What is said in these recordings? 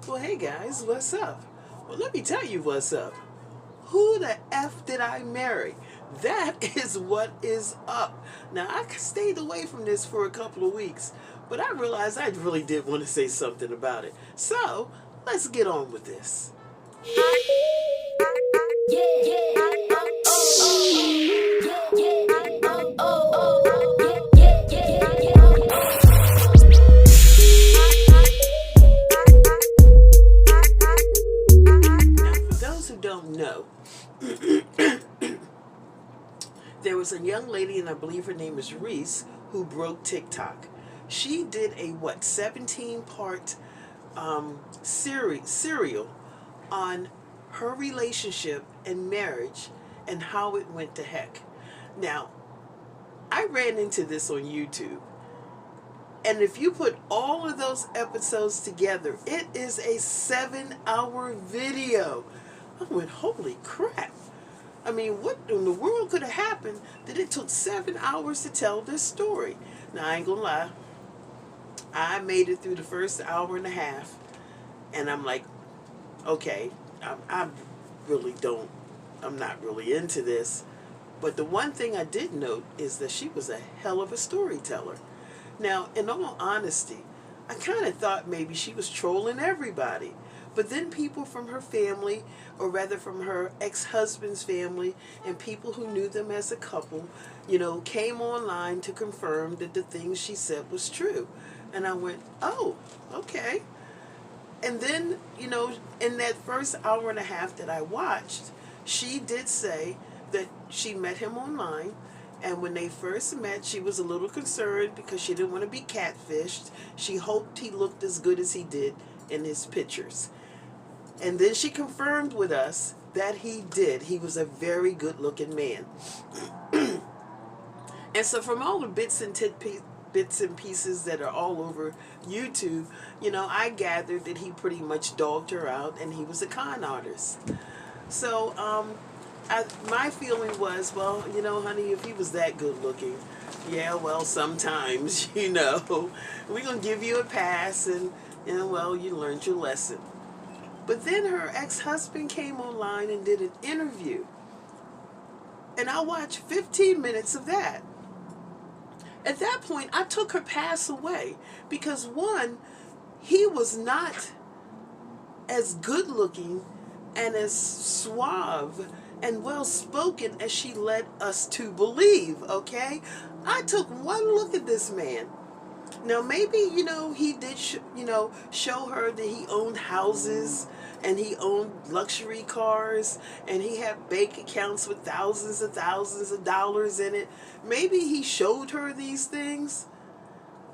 Well, hey guys, what's up? Well, let me tell you what's up. Who the F did I marry? That is what is up. Now, I stayed away from this for a couple of weeks, but I realized I really did want to say something about it. So, let's get on with this. Now, for those who don't know, there was a young lady, and I believe her name is Reese, who broke TikTok. She did a 17-part serial on her relationship and marriage and how it went to heck. Now, I ran into this on YouTube, and if you put all of those episodes together, it is a 7-hour video. I went, holy crap. I mean, what in the world could have happened that it took 7 hours to tell this story? Now, I ain't gonna lie. I made it through the first hour and a half, and I'm like, okay, I really don't, I'm not really into this. But the one thing I did note is that she was a hell of a storyteller. Now, in all honesty, I kind of thought maybe she was trolling everybody. But then people from her family, or rather from her ex-husband's family, and people who knew them as a couple, came online to confirm that the things she said was true. And I went, oh, okay. And then, in that first hour and a half that I watched, she did say that she met him online. And when they first met, she was a little concerned because she didn't want to be catfished. She hoped he looked as good as he did in his pictures. And then she confirmed with us that he did. He was a very good-looking man. And so from all the bits and pieces that are all over YouTube, I gathered that he pretty much dogged her out and he was a con artist. So my feeling was, well, honey, if he was that good-looking, yeah, well, sometimes, we're going to give you a pass and, well, you learned your lesson. But then her ex-husband came online and did an interview. And I watched 15 minutes of that. At that point, I took her pass away. Because one, he was not as good looking and as suave and well-spoken as she led us to believe, okay? I took one look at this man. Now, maybe, he did, show her that he owned houses and he owned luxury cars and he had bank accounts with thousands of dollars in it. Maybe he showed her these things,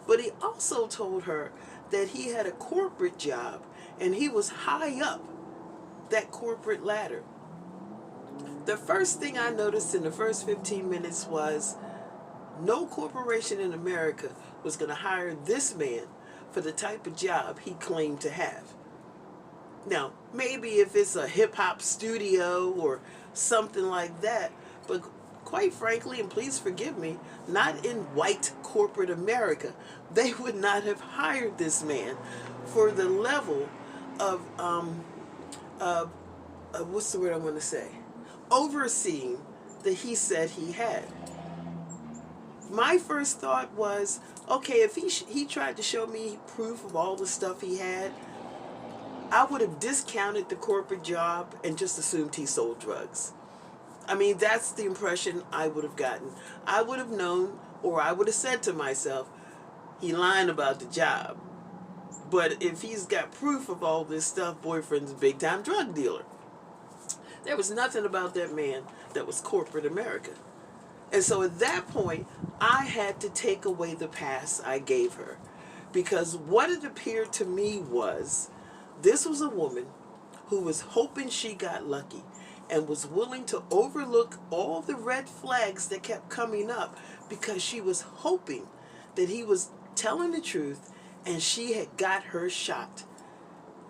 but he also told her that he had a corporate job and he was high up that corporate ladder. The first thing I noticed in the first 15 minutes was no corporation in America was going to hire this man for the type of job he claimed to have. Now, maybe if it's a hip-hop studio or something like that, but quite frankly, and please forgive me, not in white corporate America, they would not have hired this man for the level of, what's the word I want to say? Overseeing that he said he had. My first thought was, okay, if he tried to show me proof of all the stuff he had, I would have discounted the corporate job and just assumed he sold drugs. I mean, that's the impression I would have gotten. I would have known, or I would have said to myself, he lying about the job. But if he's got proof of all this stuff, boyfriend's a big-time drug dealer. There was nothing about that man that was corporate America. And so at that point, I had to take away the pass I gave her. Because what it appeared to me was, this was a woman who was hoping she got lucky and was willing to overlook all the red flags that kept coming up because she was hoping that he was telling the truth and she had got her shot.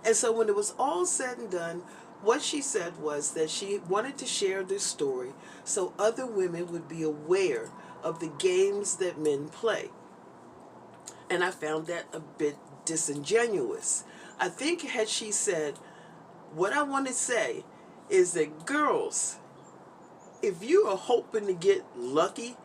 And so when it was all said and done, what she said was that she wanted to share this story so other women would be aware of the games that men play. And I found that a bit disingenuous. I think had she said, what I want to say is that girls, if you are hoping to get lucky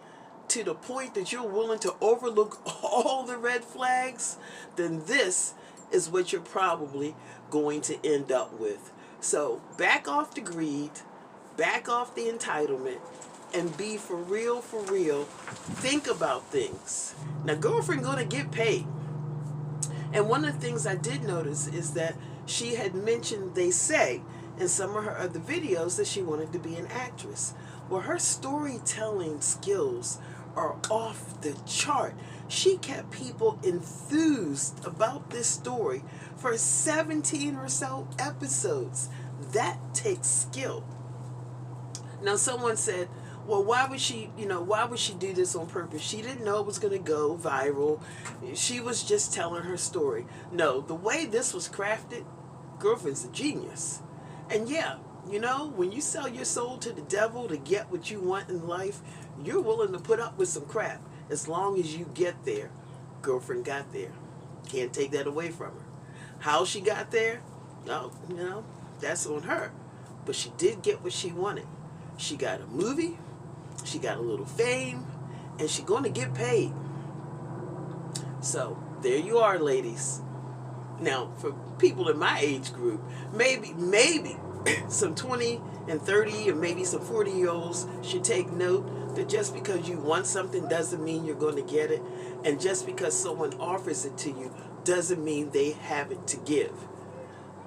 to the point that you're willing to overlook all the red flags, then this is what you're probably going to end up with. So back off the greed, back off the entitlement, and be for real, for real. Think about things. Now, girlfriend gonna get paid. And one of the things I did notice is that she had mentioned, they say, in some of her other videos that she wanted to be an actress. Well, her storytelling skills are off the chart. She kept people enthused about this story for 17 or so episodes. That takes skill. Now, someone said, well, why would she do this on purpose? She didn't know it was going to go viral. She was just telling her story. No, the way this was crafted, girlfriend's a genius. And yeah, when you sell your soul to the devil to get what you want in life, you're willing to put up with some crap as long as you get there. Girlfriend got there. Can't take that away from her. How she got there, that's on her. But she did get what she wanted. She got a movie, she got a little fame, and she's going to get paid. So there you are, ladies. Now, for people in my age group, maybe some 20 and 30 and maybe some 40-year-olds should take note that just because you want something doesn't mean you're going to get it. And just because someone offers it to you doesn't mean they have it to give.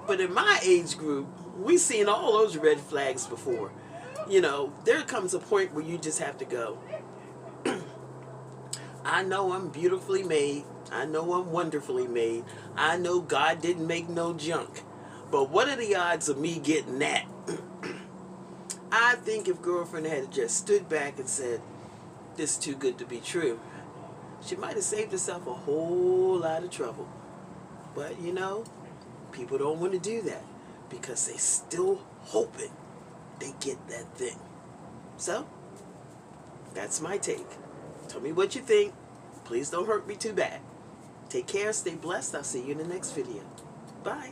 But in my age group, we've seen all those red flags before. There comes a point where you just have to go, I know I'm beautifully made. I know I'm wonderfully made. I know God didn't make no junk. But what are the odds of me getting that? I think if girlfriend had just stood back and said, this is too good to be true, she might have saved herself a whole lot of trouble. But, people don't want to do that because they still hoping they get that thing. So, that's my take. Tell me what you think. Please don't hurt me too bad. Take care, stay blessed. I'll see you in the next video. Bye.